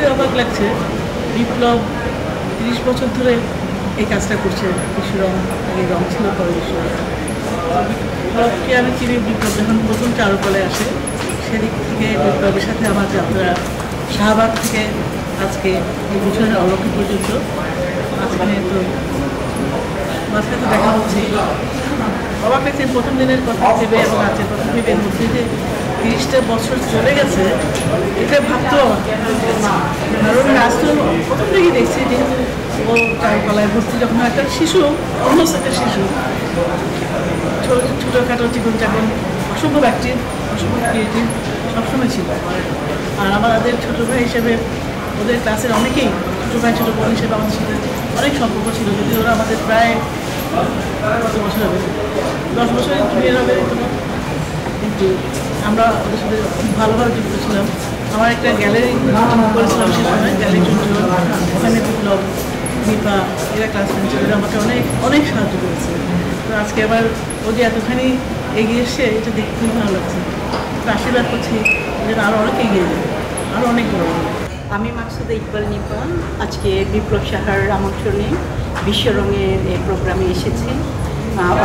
ভাবতে অবাক লাগছে, বিপ্লব 30 বছর ধরে এই কাজটা করছে। বিশ্বরং আগে রং ছিল, পরে বিশ্বরং। বিপ্লবকে আমি চিনি, বিপ্লব যখন প্রথম চারুকলায় আসে সেদিক থেকে বিপ্লবের সাথে আমার যাত্রা শাহবাগ থেকে আজকে এই বছরের অলৌকিক পর্যন্ত। মাঝখানে তো দেখা হচ্ছে, অবাক লাগছে প্রথম দিনের কথা ভেবে এবং আজকের কথা ভেবে এর মধ্যে যে 30টা বছর চলে গেছে, এটা ভাবতেও অবাক। কারণ আজ তো প্রথম থেকেই দেখছি, যেহেতু ও চারুকলায় ভর্তি যখন একটা শিশু, অন্য একটা শিশু, ছোটোখাটো জীবনযাপন, অসম্ভব অ্যাক্টিভ, অসম্ভব ক্রিয়েটিভ সবসময় ছিল। আর আমাদের ছোটো ভাই হিসেবে ওদের ক্লাসের অনেকেই ছোটো ভাই ছোটো বোন হিসেবে আমাদের সাথে অনেক সম্পর্ক ছিল। যদি ওরা আমাদের প্রায় কত বছর হবে, 10 বছরের জুনিয়র হবে তোমার, কিন্তু আমরা ওদের সাথে খুব ভালোভাবে যুক্ত ছিলাম। আমার একটা গ্যালারি করেছিলাম সে সময়, গ্যালারি চলছিল, ওখানে বিপ্লব, নিপা এরা ক্লাসমেট ছিল, আমাকে অনেক অনেক সাহায্য করেছে। তো আজকে আবার ও যে এতখানি এগিয়ে এসছে, এটা দেখতে খুব ভালো লাগছে। তো আশীর্বাদ করছি যেন আরও অনেক এগিয়ে যাবে, আরও অনেক বড়। আমি মাকসুদা ইকবাল নিপা আজকে বিপ্লব সাহার আমন্ত্রণে বিশ্বরঙের এই প্রোগ্রামে এসেছি।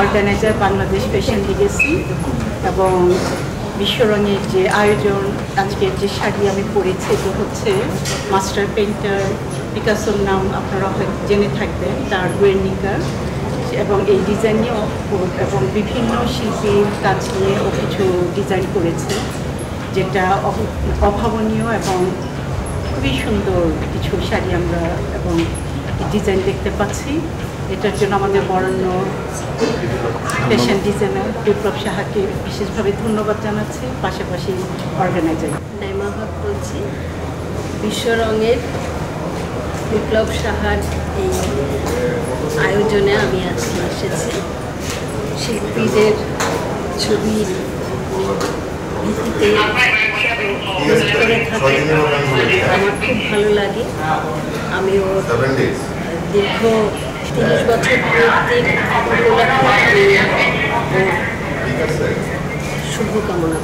অর্গানাইজার বাংলাদেশ ফ্যাশন লিগেসি এবং বিশ্বরঙের যে আয়োজন, আজকের যে শাড়ি আমি পরেছি, এটা হচ্ছে মাস্টার পেইন্টার পিকাসোর নাম আপনারা হয়তো জেনে থাকবেন, তার গুয়ের্নিকা, এবং এই ডিজাইন নিয়েও এবং বিভিন্ন শিল্পীর কাজ নিয়ে ও কিছু ডিজাইন করেছে, যেটা অভাবনীয় এবং খুবই সুন্দর কিছু শাড়ি আমরা এবং ডিজাইন দেখতে পাচ্ছি। এটার জন্য আমাদের বরেণ্য ফ্যাশন ডিজাইনার বিপ্লব সাহাকে বিশেষভাবে ধন্যবাদ জানাচ্ছি, পাশাপাশি অর্গানাইজার নাইমা হক বলছি। বিশ্বরঙের বিপ্লব সাহার এই আয়োজনে আমি আজকে এসেছি। শিল্পীদের ছবির ভিত্তিতে করে থাকে, আমার খুব ভালো লাগে। আমিও দীর্ঘ 30 বছর পূর্তির উপলক্ষে শুভকামনা।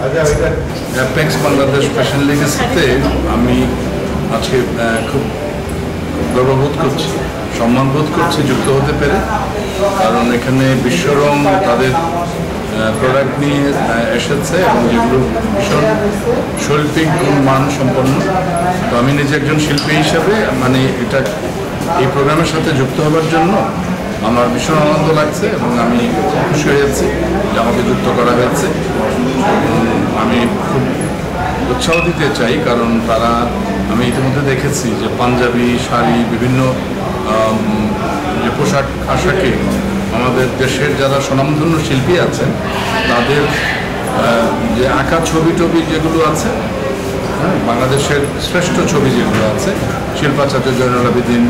অ্যাপেক্স বাংলাদেশ ফ্যাশন লিগেসিতে আমি আজকে খুব গর্ববোধ করছি, সম্মানবোধ করছি যুক্ত হতে পেরে। কারণ এখানে বিশ্বরং তাদের প্রোডাক্ট নিয়ে এসেছে এবং যেগুলো ভীষণ শৈল্পিক মান সম্পন্ন। তো আমি নিজে একজন শিল্পী হিসাবে মানে এই প্রোগ্রামের সাথে যুক্ত হবার জন্য আমার ভীষণ আনন্দ লাগছে এবং আমি খুশি হয়েছি যে আমাকে যুক্ত করা হয়েছে। আমি খুব উৎসাহ দিতে চাই, কারণ আমি ইতিমধ্যে দেখেছি যে পাঞ্জাবি, শাড়ি, বিভিন্ন যে পোশাক আশাকে আমাদের দেশের যারা স্বনামধন্য শিল্পী আছেন তাদের যে আঁকা ছবি টবি যেগুলো আছে, বাংলাদেশের শ্রেষ্ঠ ছবি যেগুলো আছে, শিল্পাচার্য জয়নুল আবেদিন,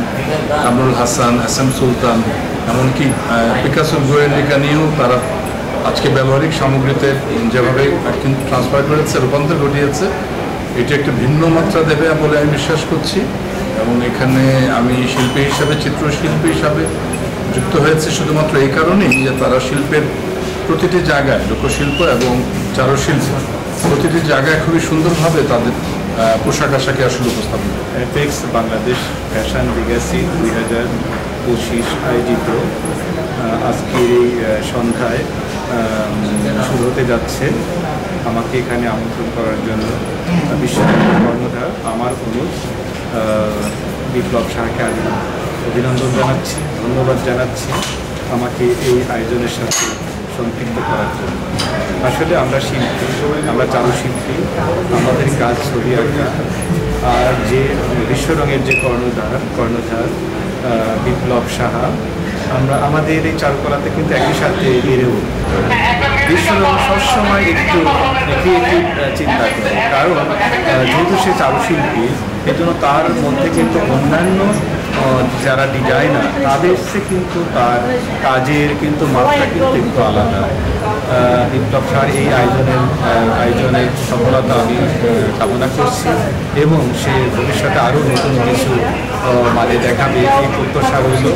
কামরুল হাসান, এস এম সুলতান, এমনকি পিকাসোর গুয়ের্নিকা নিয়েও তারা আজকে ব্যবহারিক সামগ্রীতে যেভাবে ট্রান্সফার করেছে, রূপান্তর ঘটিয়েছে, এটি একটা ভিন্ন মাত্রা দেবে বলে আমি বিশ্বাস করছি। এবং এখানে আমি শিল্পী হিসাবে, চিত্রশিল্পী হিসাবে যুক্ত হয়েছে শুধুমাত্র এই কারণেই যে তারা শিল্পের প্রতিটি জায়গায়, লোকশিল্প এবং চারুশিল্প প্রতিটি জায়গায় খুবই সুন্দরভাবে তাদের পোশাক আশাকে আসলে উপস্থাপন করে। অ্যাপেক্স বাংলাদেশ ফ্যাশন লিগেসি 2025 আয়োজিত আজকের এই সন্ধ্যায় শুরু হতে যাচ্ছে। আমাকে এখানে আমন্ত্রণ করার জন্য বিশ্বরঙের কর্ণধার আমার অনুজ বিপ্লব সাহাকে আমি অভিনন্দন জানাচ্ছি, ধন্যবাদ জানাচ্ছি আমাকে এই আয়োজনের সাথে সম্পৃক্ত করার জন্য। আসলে আমরা শিল্পী, আমরা চারুশিল্পী, আমাদের কাজ ছবি আঁকা। আর যে বিশ্বরঙের যে কর্ণধার বিপ্লব সাহা, আমাদের এই চারুকলাতে কিন্তু একই সাথে বেড়ে উঠি। বিশ্বরং সবসময় একটু ক্রিয়েটিভ চিন্তা করে, কারণ যেহেতু সে চারুশিল্পী, এই জন্য তার মধ্যে কিন্তু অন্যান্য যারা ডিজাইনার তাদের সে কিন্তু তার কাজের কিন্তু মাত্রা কিন্তু একটু আলাদা। বিপ্লব সাহার এই আয়োজনের সফলতা আমি কামনা করছি এবং সে ভবিষ্যতে আরও নতুন কিছু দেখাবে এই প্রত্যাশা রইল।